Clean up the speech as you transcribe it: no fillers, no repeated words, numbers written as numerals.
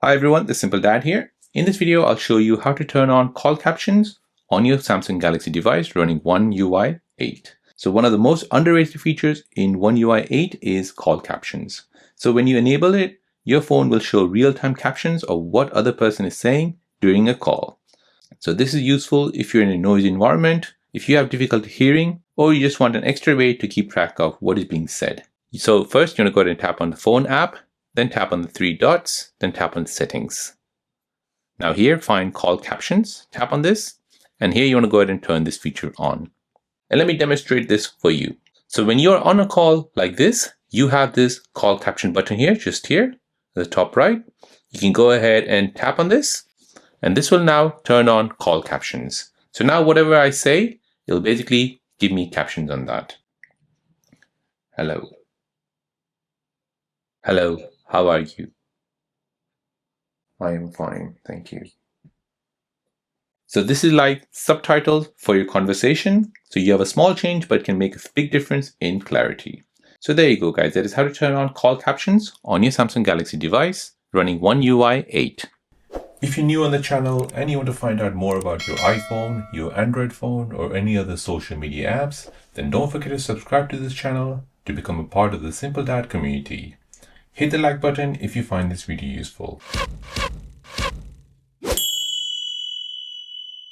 Hi everyone, this is Simple Dad here. In this video, I'll show you how to turn on call captions on your Samsung Galaxy device running One UI 8. So one of the most underrated features in One UI 8 is call captions. So when you enable it, your phone will show real-time captions of what other person is saying during a call. So this is useful if you're in a noisy environment, if you have difficulty hearing, or you just want an extra way to keep track of what is being said. So first, you want to go ahead and tap on the phone app, then tap on the three dots, then tap on settings. Now here, find call captions, tap on this, and here you want to go ahead and turn this feature on. And let me demonstrate this for you. So when you're on a call like this, you have this call caption button here, just here, at the top right. You can go ahead and tap on this, and this will now turn on call captions. So now whatever I say, it'll basically give me captions on that. Hello. Hello, how are you? I am fine, thank you. So this is like subtitles for your conversation. So you have a small change, but it can make a big difference in clarity. So there you go, guys. That is how to turn on call captions on your Samsung Galaxy device running One UI 8. If you're new on the channel and you want to find out more about your iPhone, your Android phone, or any other social media apps, then don't forget to subscribe to this channel to become a part of the Simple Dad community. Hit the like button if you find this video useful.